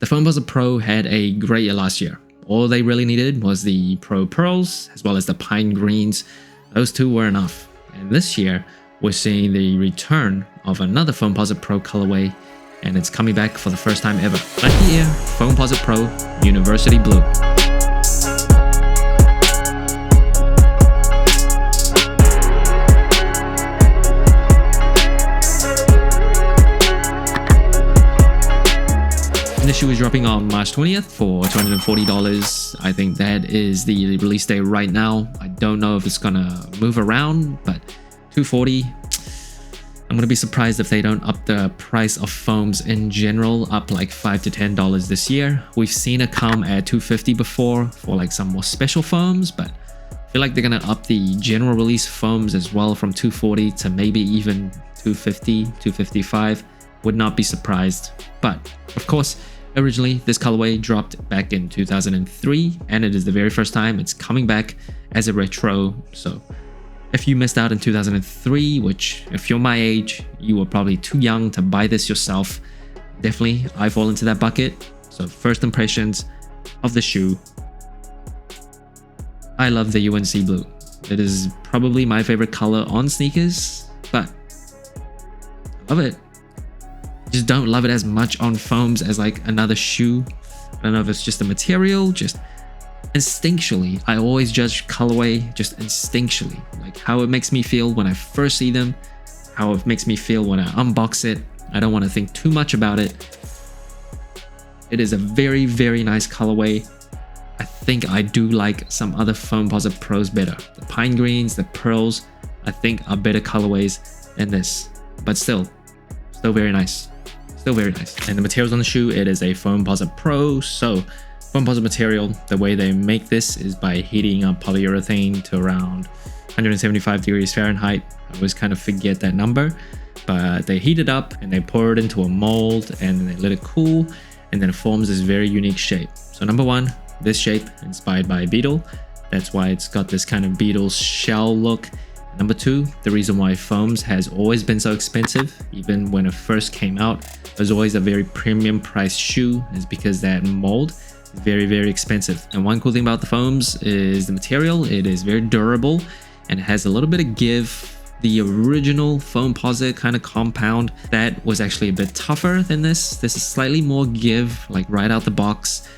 The Foamposite Pro had a great year last year. All they really needed was the Pro Pearls as well as the Pine Greens. Those two were enough. And this year, we're seeing the return of another Foamposite Pro colorway, and it's coming back for the first time ever. Nike Air Foamposite Pro University Blue. The shoe is dropping on March 20th for $240. I think that is the release date right now. I don't know if it's gonna move around, but $240. I'm gonna be surprised if they don't up the price of foams in general, up like $5 to $10 this year. We've seen it come at $250 before for like some more special foams, but I feel like they're gonna up the general release foams as well from $240 to maybe even $250, $255. Would not be surprised. But of course, originally this colorway dropped back in 2003, and it is the very first time it's coming back as a retro. So if you missed out in 2003, which if you're my age, you were probably too young to buy this yourself, definitely I fall into that bucket. So first impressions of the shoe, I love the UNC blue. It is probably my favorite color on sneakers, but I love it. Just don't love it as much on foams as like another shoe. I don't know if it's just the material, just instinctually. I always judge colorway just instinctually, like how it makes me feel when I first see them, how it makes me feel when I unbox it. I don't want to think too much about it. It is a very, very nice colorway. I think I do like some other Foamposite Pros better. The Pine Greens, the Pearls, I think are better colorways than this, but still very nice. Still very nice. And the materials on the shoe, it is a Foamposite Pro. So Foamposite material, the way they make this is by heating up polyurethane to around 175 degrees Fahrenheit. I always kind of forget that number, but they heat it up and they pour it into a mold and they let it cool, and then it forms this very unique shape. So number one, this shape inspired by a beetle. That's why it's got this kind of beetle shell look. Number two, the reason why foams has always been so expensive, even when it first came out, it was always a very premium priced shoe, is because that mold is very, very expensive. And one cool thing about the foams is the material. It is very durable and it has a little bit of give. The original Foamposite kind of compound, that was actually a bit tougher than this. This is slightly more give, like right out the box.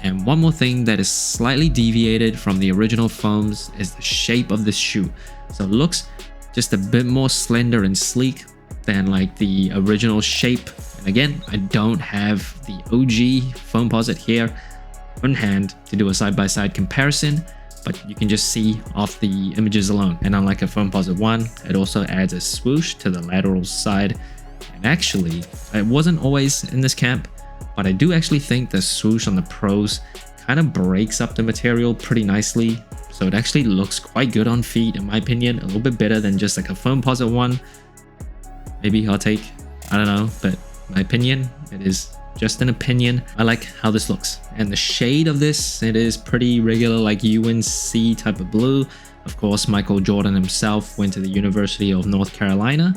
And one more thing that is slightly deviated from the original foams is the shape of this shoe. So it looks just a bit more slender and sleek than like the original shape. And again, I don't have the OG Foamposite here on hand to do a side-by-side comparison, but you can just see off the images alone. And unlike a Foamposite 1, it also adds a swoosh to the lateral side. And actually, it wasn't always in this camp, but I do actually think the swoosh on the Pros kind of breaks up the material pretty nicely. So it actually looks quite good on feet, in my opinion, a little bit better than just like a Foamposite 1. Maybe hot take, I don't know, but my opinion, it is just an opinion. I like how this looks. And the shade of this, it is pretty regular, like UNC type of blue. Of course, Michael Jordan himself went to the University of North Carolina.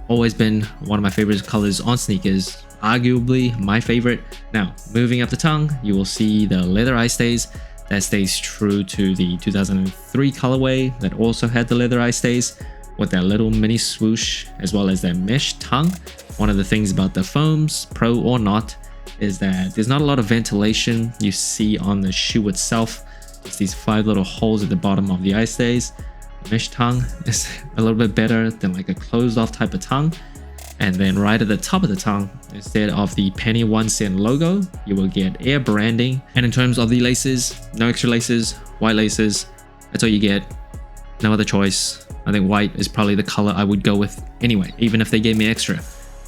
Always been one of my favorite colors on sneakers, arguably my favorite. Now, moving up the tongue, you will see the leather eye stays. That stays true to the 2003 colorway that also had the leather eye stays with that little mini swoosh as well as that mesh tongue. One of the things about the foams, Pro or not, is that there's not a lot of ventilation you see on the shoe itself. Just these 5 little holes at the bottom of the eye stays. The mesh tongue is a little bit better than like a closed off type of tongue. And then right at the top of the tongue, instead of the penny 1 cent logo, you will get Air branding. And in terms of the laces, no extra laces, white laces, that's all you get. No other choice. I think white is probably the color I would go with anyway, even if they gave me extra,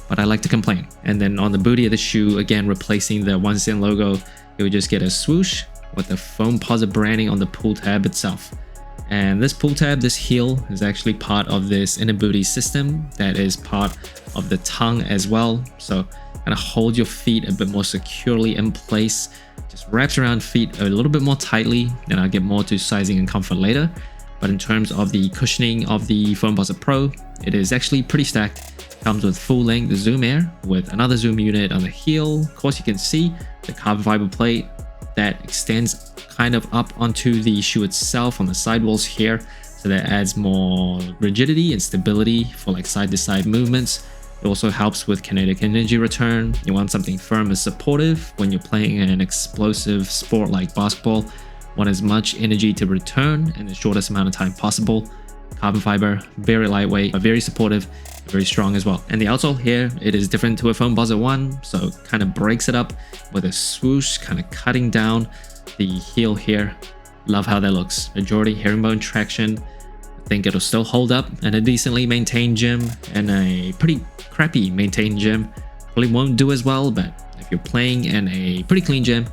but I like to complain. And then on the booty of the shoe, again, replacing the 1 cent logo, you would just get a swoosh with the Foamposite branding on the pull tab itself. And this pull tab, this heel, is actually part of this inner booty system that is part of the tongue as well. So kind of hold your feet a bit more securely in place. Just wraps around feet a little bit more tightly, and I'll get more to sizing and comfort later. But in terms of the cushioning of the Foamposite Pro, it is actually pretty stacked. Comes with full-length Zoom Air with another zoom unit on the heel. Of course, you can see the carbon fiber plate that extends kind of up onto the shoe itself on the sidewalls here. So that adds more rigidity and stability for like side-to-side movements. It also helps with kinetic energy return. You want something firm and supportive when you're playing an explosive sport like basketball. Want as much energy to return in the shortest amount of time possible. Carbon fiber, very lightweight, but very supportive, very strong as well. And the outsole here, it is different to a Foamposite one, so it kind of breaks it up with a swoosh, kind of cutting down the heel here. Love how that looks. Majority herringbone traction. I think it'll still hold up in a decently maintained gym and a pretty crappy maintained gym. Probably won't do as well, but if you're playing in a pretty clean gym,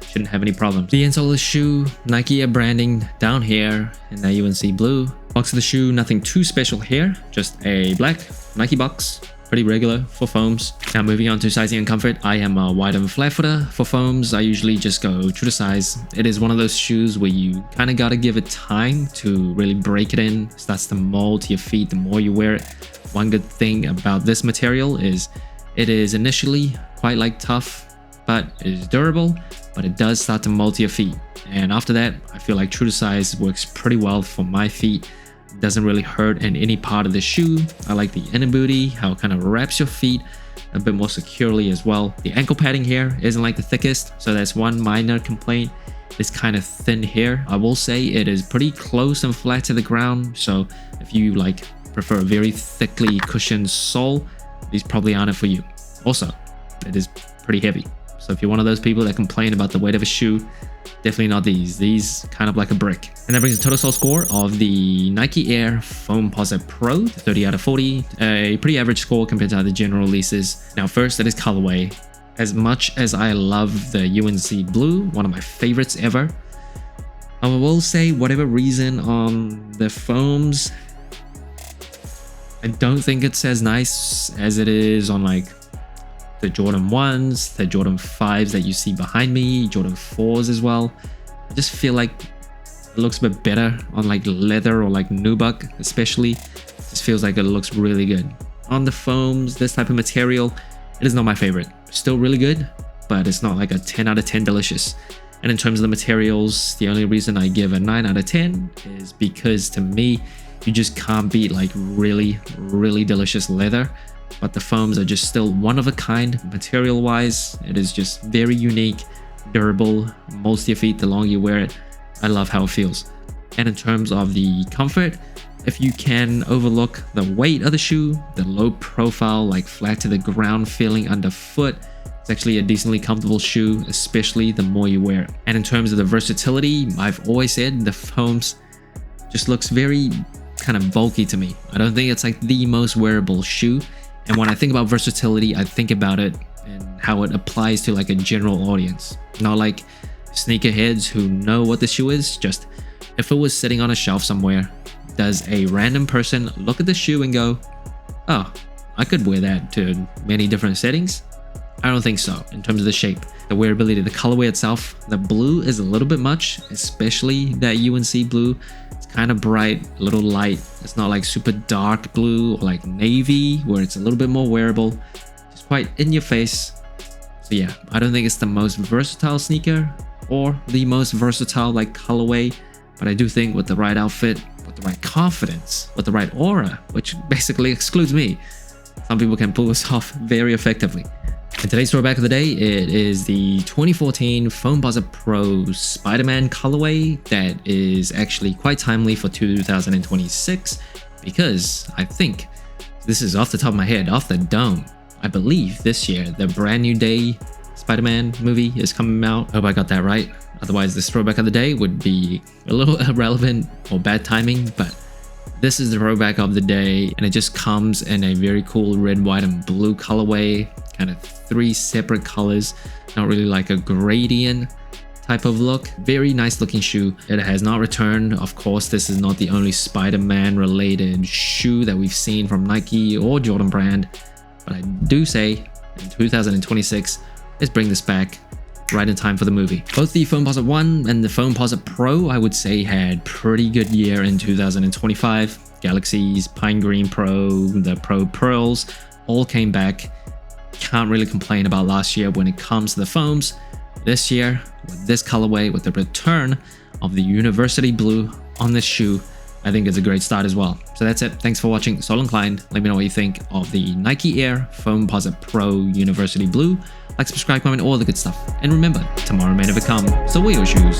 shouldn't have any problems. The insole of the shoe, Nike Air branding down here in that UNC blue. Box of the shoe, nothing too special here, just a black Nike box, pretty regular for foams. Now moving on to sizing and comfort, I am a wide and flat footer. For foams, I usually just go true to size. It is one of those shoes where you kind of got to give it time to really break it in. It starts to mold to your feet the more you wear it. One good thing about this material is it is initially quite like tough, but it is durable, but it does start to mold to your feet. And after that, I feel like true to size works pretty well for my feet. It doesn't really hurt in any part of the shoe. I like the inner booty, how it kind of wraps your feet a bit more securely as well. The ankle padding here isn't like the thickest, so that's one minor complaint. It's kind of thin here. I will say it is pretty close and flat to the ground, so if you like prefer a very thickly cushioned sole, these probably aren't it for you. Also, it is pretty heavy. So if you're one of those people that complain about the weight of a shoe, definitely not these. These kind of like a brick. And that brings the total sole score of the Nike Air Foamposite Pro, 30 out of 40. A pretty average score compared to other general releases. Now first, that is colorway. As much as I love the UNC blue, one of my favorites ever, I will say whatever reason on the foams, I don't think it's as nice as it is on like the Jordan 1s, the Jordan 5s that you see behind me, Jordan 4s as well. I just feel like it looks a bit better on like leather or like nubuck especially. It just feels like it looks really good. On the foams, this type of material, it is not my favorite. Still really good, but it's not like a 10 out of 10 delicious. And in terms of the materials, the only reason I give a 9 out of 10 is because to me, you just can't beat like really, really delicious leather. But the foams are just still one of a kind material wise. It is just very unique, durable, molds to your feet the longer you wear it. I love how it feels. And in terms of the comfort, if you can overlook the weight of the shoe, the low profile, like flat to the ground feeling underfoot, it's actually a decently comfortable shoe, especially the more you wear it. And in terms of the versatility, I've always said the foams just looks very kind of bulky to me. I don't think it's like the most wearable shoe. And when I think about versatility, I think about it and how it applies to like a general audience. Not like sneakerheads who know what the shoe is, just if it was sitting on a shelf somewhere, does a random person look at the shoe and go, oh, I could wear that to many different settings? I don't think so. In terms of the shape, the wearability, the colorway itself, the blue is a little bit much, especially that UNC blue. It's kind of bright, a little light. It's not like super dark blue or like navy where it's a little bit more wearable. Just quite in your face. So yeah, I don't think it's the most versatile sneaker or the most versatile like colorway, but I do think with the right outfit, with the right confidence, with the right aura, which basically excludes me, some people can pull this off very effectively. In today's throwback of the day, it is the 2014 Foamposite Pro Spider-Man colorway that is actually quite timely for 2026 because I think, this is off the top of my head, off the dome, I believe this year the brand new day Spider-Man movie is coming out. Hope I got that right. Otherwise, this throwback of the day would be a little irrelevant or bad timing, but this is the throwback of the day and it just comes in a very cool red, white, and blue colorway. Kind of 3 separate colors, not really like a gradient type of look. Very nice looking shoe. It has not returned. Of course, this is not the only Spider-Man related shoe that we've seen from Nike or Jordan brand, but I do say in 2026, let's bring this back. right in time for the movie. Both the Foamposite 1 and the Foamposite Pro, I would say, had pretty good year in 2025. Galaxies, Pine Green Pro, the Pro Pearls all came back. Can't really complain about last year when it comes to the foams. This year, with this colorway, with the return of the University Blue on this shoe, I think it's a great start as well. So that's it. Thanks for watching. Sole Inclined. Let me know what you think of the Nike Air Foamposite Pro University Blue. Like, subscribe, comment, all the good stuff. And remember, tomorrow may never come, so wear your shoes.